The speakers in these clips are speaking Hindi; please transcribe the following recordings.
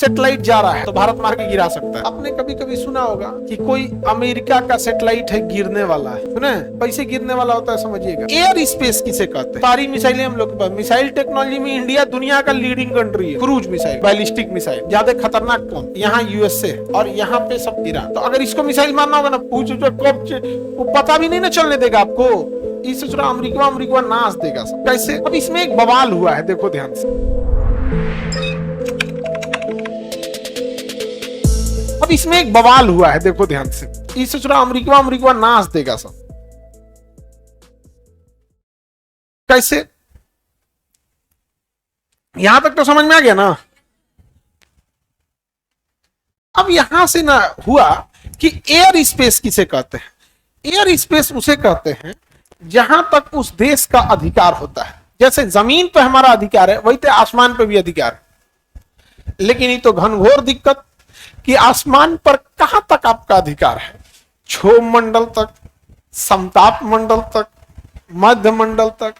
सैटेलाइट जा रहा है तो भारत मार के गिरा सकता है। आपने कभी कभी सुना होगा कि कोई अमेरिका का सैटेलाइट है गिरने वाला है, सुने? कैसे गिरने वाला होता है समझिएगा। एयर स्पेस किसे कहते हैं? सारी मिसाइलें हम लोग के पास, मिसाइल टेक्नोलॉजी में इंडिया दुनिया का लीडिंग कंट्री है। क्रूज मिसाइल, बैलिस्टिक मिसाइल, ज्यादा खतरनाक कौन? यहाँ यूएसए और यहाँ पे सब ईरान। तो अगर इसको मिसाइल मारना होगा ना, पूछो जो कब वो पता भी नहीं ना चलने देगा आपको। इस अमरीका नाच देगा सब। कैसे? अब इसमें एक बवाल हुआ है, देखो ध्यान से। अब इसमें एक बवाल हुआ है, देखो ध्यान से। इस अमरीका नाच देगा सब। कैसे? यहां तक तो समझ में आ गया ना। अब यहां से ना हुआ कि एयर स्पेस किसे कहते हैं? एयर स्पेस उसे कहते हैं जहां तक उस देश का अधिकार होता है। जैसे जमीन पे हमारा अधिकार है, वही तो आसमान पे भी अधिकार है। लेकिन ये तो घनघोर दिक्कत कि आसमान पर कहां तक आपका अधिकार है? क्षोभ मंडल तक, समताप मंडल तक, मध्य मंडल तक।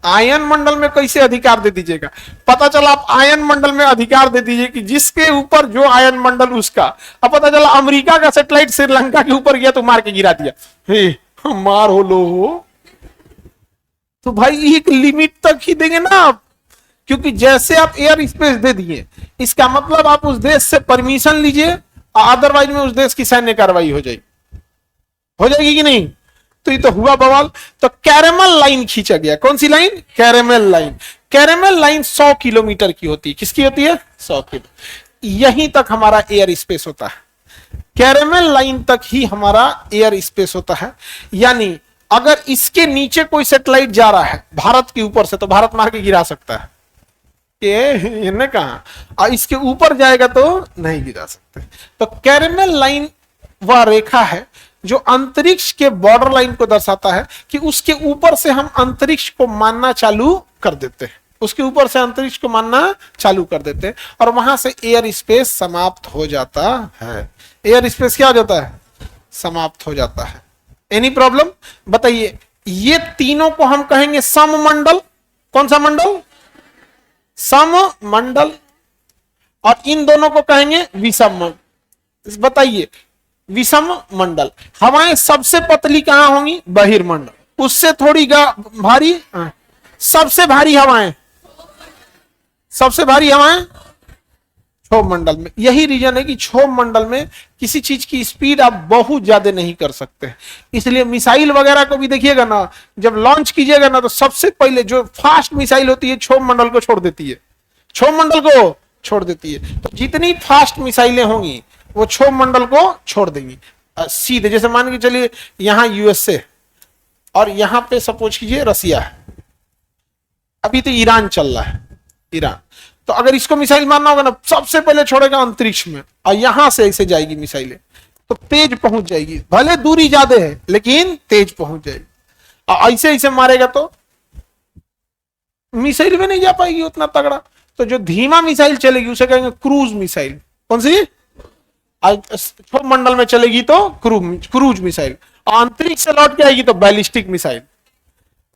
आयन मंडल में कैसे अधिकार दे दीजिएगा? पता चला आप आयन मंडल में अधिकार दे दीजिए कि जिसके ऊपर जो आयन मंडल उसका। अब पता चला अमेरिका का सैटेलाइट श्रीलंका के ऊपर गया तो मार के गिरा दिया। हे मार हो लो हो, तो भाई एक लिमिट तक ही देंगे ना आप। क्योंकि जैसे आप एयर स्पेस दे दिए, इसका मतलब आप उस देश से परमिशन लीजिए, अदरवाइज में उस देश की सैन्य कार्रवाई हो जाएगी कि नहीं? तो ये तो हुआ बवाल। तो कैरेमल लाइन खींचा गया। कौन सी line? Caramel line. Caramel line 100 kilometre की होती है। किसकी होती है? 100 किलो। यहीं तक हमारा एयर स्पेस होता है। कैरेमल लाइन तक ही हमारा एयर स्पेस होता है। यानी अगर इसके नीचे कोई सैटेलाइट जा रहा है भारत के ऊपर से, तो भारत मार के गिरा सकता है। ये कहा इसके ऊपर जाएगा तो नहीं गिरा सकते। तो कैरेमल लाइन वह रेखा है जो अंतरिक्ष के बॉर्डर लाइन को दर्शाता है कि उसके ऊपर से हम अंतरिक्ष को मानना चालू कर देते हैं। उसके ऊपर से अंतरिक्ष को मानना चालू कर देते हैं और वहां से एयर स्पेस समाप्त हो जाता है। एयर स्पेस क्या हो जाता है? समाप्त हो जाता है। Any problem? बताइए। ये तीनों को हम कहेंगे सममंडल। कौन सा मंडल? सममंडल। और इन दोनों को कहेंगे विषम मंडल। बताइए, विषम मंडल। हवाएं सबसे पतली कहां होंगी? बहिर्मंडल। उससे थोड़ी भारी, सबसे भारी हवाएं क्षोभ मंडल में। यही रीजन है कि क्षोभ मंडल में किसी चीज की स्पीड आप बहुत ज्यादा नहीं कर सकते। इसलिए मिसाइल वगैरह को भी देखिएगा ना, जब लॉन्च कीजिएगा ना, तो सबसे पहले जो फास्ट मिसाइल होती है क्षोभ मंडल को छोड़ देती है। क्षोभ मंडल को छोड़ देती है। तो जितनी फास्ट मिसाइलें होंगी वो क्षोभ मंडल को छोड़ देंगी सीधे। जैसे मान के चलिए यहां यूएसए और यहां पे सपोज कीजिए रसिया है। अभी तो ईरान चल रहा है, ईरान। तो अगर इसको मिसाइल मारना होगा ना, सबसे पहले छोड़ेगा अंतरिक्ष में और यहां से ऐसे जाएगी मिसाइलें, तो तेज पहुंच जाएगी। भले दूरी ज्यादा है लेकिन तेज पहुंच जाएगी। और ऐसे मारेगा तो मिसाइल में नहीं जा पाएगी उतना तगड़ा। तो जो धीमा मिसाइल चलेगी उसे कहेंगे क्रूज मिसाइल। कौन सी? क्षोभ मंडल में चलेगी तो क्रूज मिसाइल। अंतरिक्ष से लौट के आएगी तो बैलिस्टिक मिसाइल।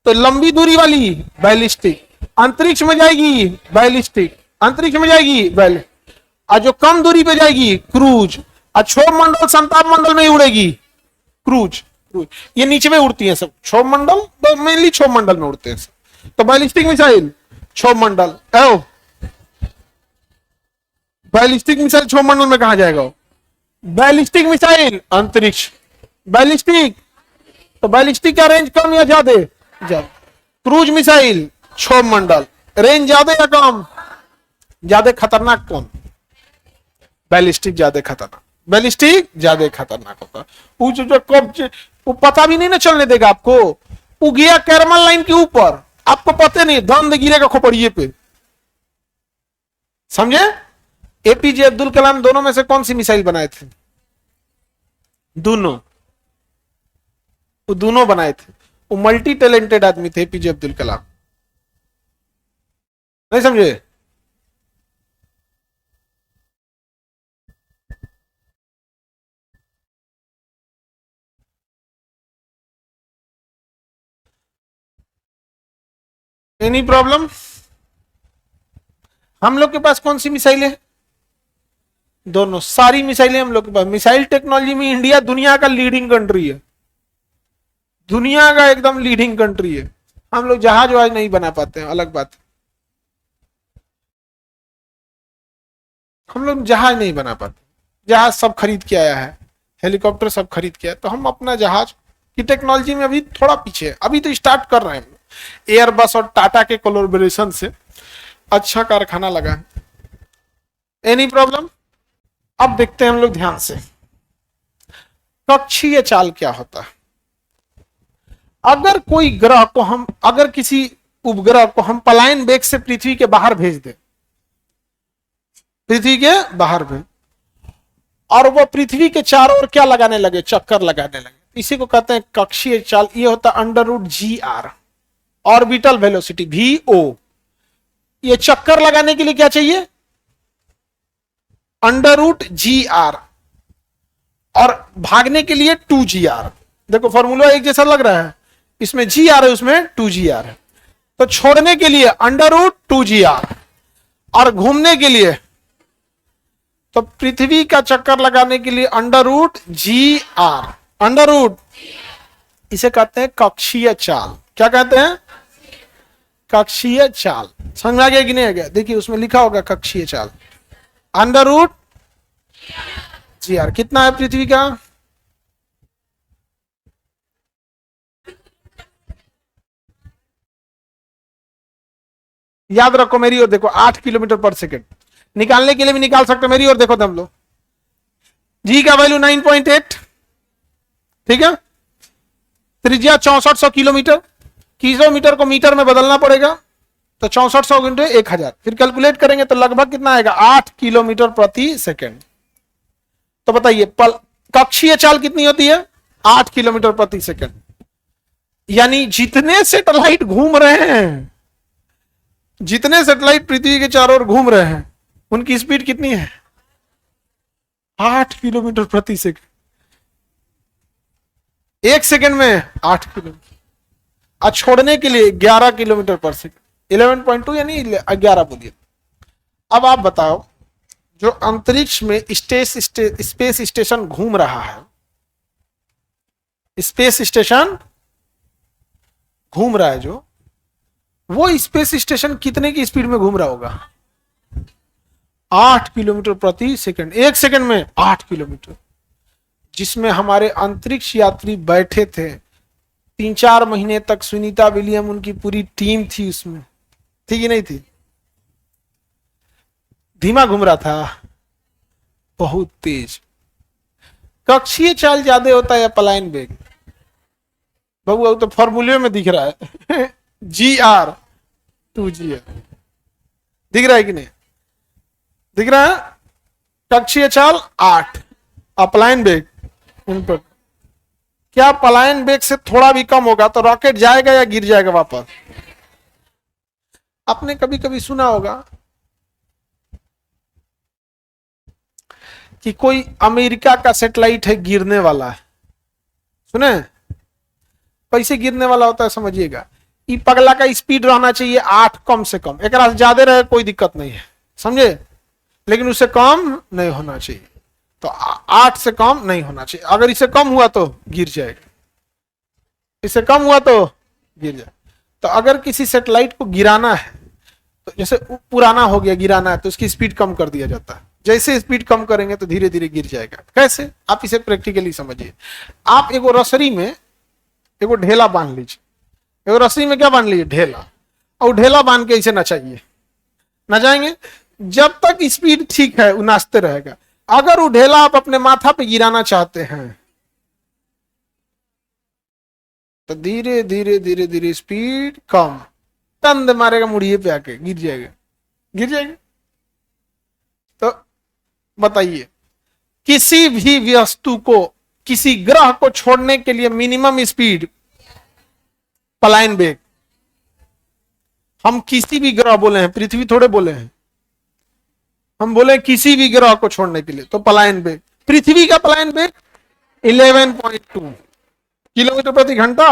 तो लंबी दूरी वाली बैलिस्टिक, अंतरिक्ष में जाएगी बैलिस्टिक, अंतरिक्ष में जाएगी और जो कम दूरी पे जाएगी क्रूज। और क्षोभ मंडल समताप मंडल में ही उड़ेगी क्रूज। ये नीचे में उड़ती है सब। क्षोभ मंडल तो मेनली क्षोभ मंडल में उड़ते हैं सब। तो बैलिस्टिक मिसाइल क्षोभ मंडल, बैलिस्टिक मिसाइल क्षोभ मंडल में कहा जाएगा? बैलिस्टिक मिसाइल अंतरिक्ष। बैलिस्टिक, तो बैलिस्टिक का रेंज कम या ज्यादा? क्रूज मिसाइल क्षोभ मंडल, रेंज ज्यादा या कम? ज्यादा खतरनाक कौन? बैलिस्टिक ज्यादा खतरनाक। बैलिस्टिक ज्यादा खतरनाक होता है। वो पता भी नहीं ना चलने देगा आपको। वो गया कैरेमल लाइन के ऊपर, आपको पता नहीं, धन दे गिरेगा खोपड़िए पे। समझे? एपीजे अब्दुल कलाम दोनों में से कौन सी मिसाइल बनाए थे? दोनों। वो दोनों बनाए थे। वो मल्टी टैलेंटेड आदमी थे एपीजे अब्दुल कलाम। नहीं समझे? Any problem? हम लोग के पास कौन सी मिसाइल है? दोनों सारी मिसाइलें हम लोग के पास। मिसाइल टेक्नोलॉजी में इंडिया दुनिया का लीडिंग कंट्री है, दुनिया का एकदम लीडिंग कंट्री है। हम लोग जहाज वहाज नहीं बना पाते हैं, अलग बात है। हम लोग जहाज नहीं बना पाते, जहाज सब खरीद के आया है, हेलीकॉप्टर सब खरीद के आया, तो हम अपना जहाज की टेक्नोलॉजी में अभी थोड़ा पीछे है। अभी तो स्टार्ट कर रहे हैं एयरबस और टाटा के कोलैबोरेशन से, अच्छा कारखाना लगा है। Any problem? अब देखते हैं हम लोग ध्यान से, कक्षीय चाल क्या होता है। अगर कोई ग्रह को हम, अगर किसी उपग्रह को हम पलायन वेग से पृथ्वी के बाहर भेज दें, पृथ्वी के बाहर भेज, और वो पृथ्वी के चारों ओर क्या लगाने लगे, चक्कर लगाने लगे, इसी को कहते हैं कक्षीय चाल। ये होता है √GR, ऑर्बिटल वेलोसिटी VO। ये चक्कर लगाने के लिए क्या चाहिए, √GR, और भागने के लिए 2GR। देखो फॉर्मूला एक जैसा लग रहा है, इसमें GR है, उसमें 2GR है। तो छोड़ने के लिए √2GR, और घूमने के लिए, तो पृथ्वी का चक्कर लगाने के लिए √GR, इसे कहते हैं कक्षीय चाल। क्या कहते हैं, कक्षीय चाल। समझ में आ गया कि नहीं आ गया? देखिए उसमें लिखा होगा कक्षीय चाल, √GR। कितना है पृथ्वी का, याद रखो मेरी ओर देखो, 8 किलोमीटर पर सेकेंड। निकालने के लिए भी निकाल सकते, मेरी ओर देखो दम लो। जी का वैल्यू 9.8, ठीक है। त्रिज्या 6400 किलोमीटर, किलोमीटर को मीटर में बदलना पड़ेगा, तो 6400 × 1000, फिर कैलकुलेट करेंगे तो लगभग कितना आएगा, 8 किलोमीटर प्रति सेकेंड। तो बताइए कक्षीय चाल कितनी होती है, 8 किलोमीटर प्रति सेकेंड। यानी जितने सैटेलाइट घूम रहे हैं, जितने सैटेलाइट पृथ्वी के चारों ओर घूम रहे हैं, उनकी स्पीड कितनी है, 8 किलोमीटर प्रति सेकेंड। एक सेकेंड में 8 किलोमीटर, और छोड़ने के लिए 11 किलोमीटर पर सेकेंड, 11.2 यानी 11 बोलिए। अब आप बताओ, जो अंतरिक्ष में स्पेस स्टेशन घूम रहा है, स्पेस स्टेशन घूम रहा है जो, वो स्पेस स्टेशन कितने की स्पीड में घूम रहा होगा, 8 किलोमीटर प्रति सेकंड। एक सेकंड में 8 किलोमीटर। जिसमें हमारे अंतरिक्ष यात्री बैठे थे 3-4 महीने तक, सुनीता विलियम उनकी पूरी टीम थी उसमें, थी कि नहीं थी? धीमा घूम रहा था, बहुत तेज। कक्षीय चाल ज्यादा होता है या पलायन वेग? बाबू तो फॉर्मूले में दिख रहा है GR 2GR, दिख रहा है कि नहीं दिख रहा है? कक्षीय चाल 8, अपलायन वेग इनपुट। क्या पलायन वेग से थोड़ा भी कम होगा तो रॉकेट जाएगा या गिर जाएगा वापस? आपने कभी कभी सुना होगा कि कोई अमेरिका का सैटेलाइट है, गिरने वाला है, सुने? कैसे गिरने वाला होता है समझिएगा। ये पगला का स्पीड रहना चाहिए 8 कम से कम, एक से ज्यादा रहे कोई दिक्कत नहीं है, समझे, लेकिन उससे कम नहीं होना चाहिए। तो 8 से कम नहीं होना चाहिए। अगर इससे कम हुआ तो गिर जाएगा, इससे कम हुआ तो गिर जाए। तो अगर किसी सैटेलाइट को गिराना है, तो जैसे पुराना हो गया, गिराना है तो उसकी स्पीड कम कर दिया जाता है। जैसे स्पीड कम करेंगे तो धीरे धीरे गिर जाएगा। कैसे? आप इसे प्रैक्टिकली समझिए। आप एगो रसरी में एगो ढेला बांध लीजिए, एगो रस्सी में क्या बांध लीजिए, ढेला, और ढेला बांध के इसे नचाइए, नचाएंगे जब तक स्पीड ठीक है वो नाचते रहेगा। अगर वो ढेला आप अपने माथा पे गिराना चाहते हैं तो धीरे धीरे धीरे धीरे स्पीड कम, तंद मारेगा मुड़िए पे आके, गिर जाएगा, गिर जाएगा। तो बताइए, किसी भी वस्तु को, किसी ग्रह को छोड़ने के लिए मिनिमम स्पीड पलायन वेग, हम किसी भी ग्रह बोले हैं, पृथ्वी थोड़े बोले हैं, हम बोले किसी भी ग्रह को छोड़ने के लिए, तो पलायन वेग, पृथ्वी का पलायन वेग 11.2 किलोमीटर प्रति घंटा।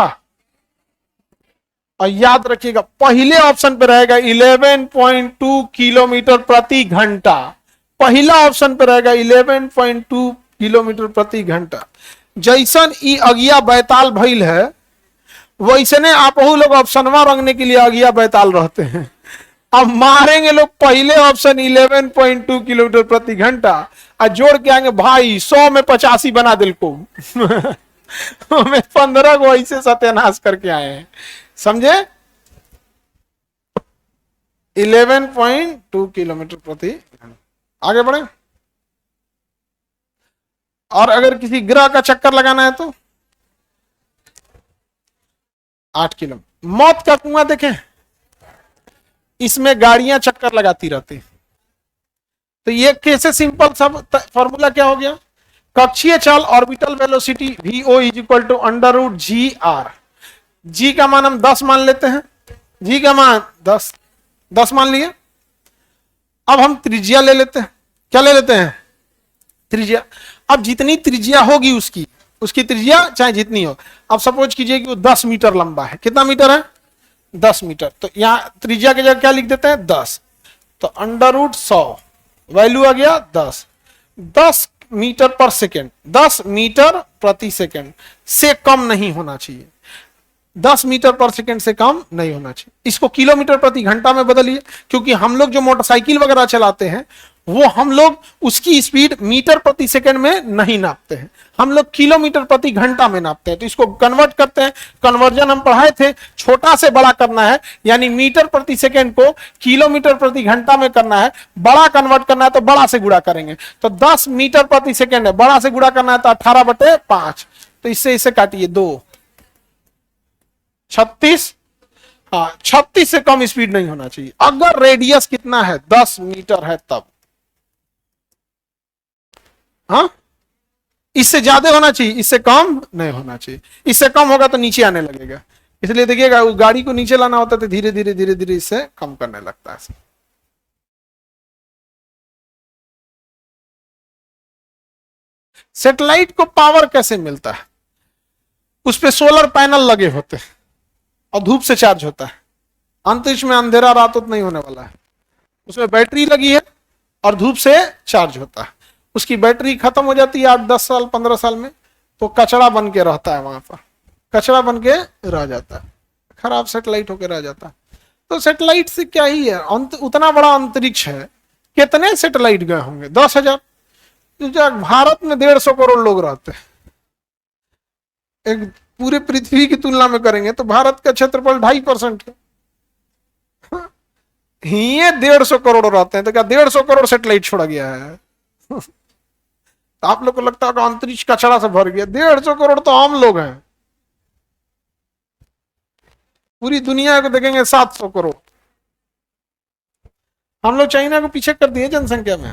और याद रखिएगा पहले ऑप्शन पे रहेगा 11.2 किलोमीटर प्रति घंटा। पहला ऑप्शन पे रहेगा 11.2 किलोमीटर प्रति घंटा। जैसन ई अगिया बैताल भइल है वैसने आप लोग ऑप्शनवा रंगने के लिए अगिया बैताल रहते हैं। अब मारेंगे लोग पहले ऑप्शन 11.2 किलोमीटर प्रति घंटा और जोड़ के आएंगे भाई 100 में 85 बना दिल को हमें 15 को ऐसे सत्यानाश करके आए हैं, समझे। 11.2 किलोमीटर प्रति घंटा। आगे बढ़े। और अगर किसी ग्रह का चक्कर लगाना है तो 8 किलोमीटर। मौत का कुआं देखें, इसमें गाड़ियां चक्कर लगाती रहती, तो ये कैसे सिंपल सब फॉर्मूला क्या हो गया, कक्षीय चाल orbital velocity vo is equal to √g/r। g का मान हम 10 मान लेते हैं, g का मान 10 मान लिए। अब हम त्रिज्या ले लेते हैं, क्या ले लेते हैं, त्रिज्या। अब जितनी त्रिज्या होगी उसकी त्रिज्या चाहे जितनी हो, अब सपोज कीजिए कि वो 10 मीटर लंबा है। कितना मीटर है, 10 मीटर। तो यहां त्रिज्या की जगह क्या लिख देते हैं, 10। तो √100 वैल्यू आ गया 10 मीटर पर सेकेंड, 10 मीटर प्रति सेकेंड से कम नहीं होना चाहिए, 10 मीटर पर सेकेंड से कम नहीं होना चाहिए। इसको किलोमीटर प्रति घंटा में बदलिए, क्योंकि हम लोग जो मोटरसाइकिल वगैरह चलाते हैं वो हम लोग उसकी स्पीड मीटर प्रति सेकंड में नहीं नापते हैं, हम लोग किलोमीटर प्रति घंटा में नापते हैं। तो इसको कन्वर्ट करते हैं, कन्वर्जन हम पढ़ाए थे, छोटा से बड़ा करना है, यानी मीटर प्रति सेकंड को किलोमीटर प्रति घंटा में करना है, बड़ा कन्वर्ट करना है तो बड़ा से गुणा करेंगे। तो 10 मीटर प्रति सेकंड है, बड़ा से गुणा करना है तो 18/5। तो इससे काटिए 2, 36। हाँ, 36 से कम स्पीड नहीं होना चाहिए। अगर रेडियस कितना है, 10 मीटर है तब। हाँ, इससे ज्यादा होना चाहिए, इससे कम नहीं होना चाहिए। इससे कम होगा तो नीचे आने लगेगा, इसलिए देखिएगा गाड़ी को नीचे लाना होता है तो धीरे धीरे धीरे धीरे इससे कम करने लगता है। सैटेलाइट को पावर कैसे मिलता है, उस पे सोलर पैनल लगे होते हैं और धूप से चार्ज होता है। अंतरिक्ष में अंधेरा रात नहीं होने वाला है, उसमें बैटरी लगी है और धूप से चार्ज होता है। उसकी बैटरी खत्म हो जाती है 8-10 साल 15 साल में, तो कचरा बन के रहता है, वहां पर कचरा बन के रह जाता है, खराब सैटेलाइट होकर रह जाता है। तो सैटेलाइट से क्या ही है, उतना बड़ा अंतरिक्ष है, कितने सैटेलाइट गए होंगे, 10,000। भारत में 150 करोड़ लोग रहते हैं, एक पूरे पृथ्वी की तुलना में करेंगे तो भारत का क्षेत्रफल 2.5% है, ये 150 करोड़ रहते हैं, तो क्या 150 करोड़ सैटेलाइट छोड़ा गया है। आप लोग को लगता है अंतरिक्ष कचरा से भर गया, 150 करोड़ तो हम लोग हैं। पूरी दुनिया को देखेंगे 700 करोड़। हम लोग चाइना को पीछे कर दिए जनसंख्या में।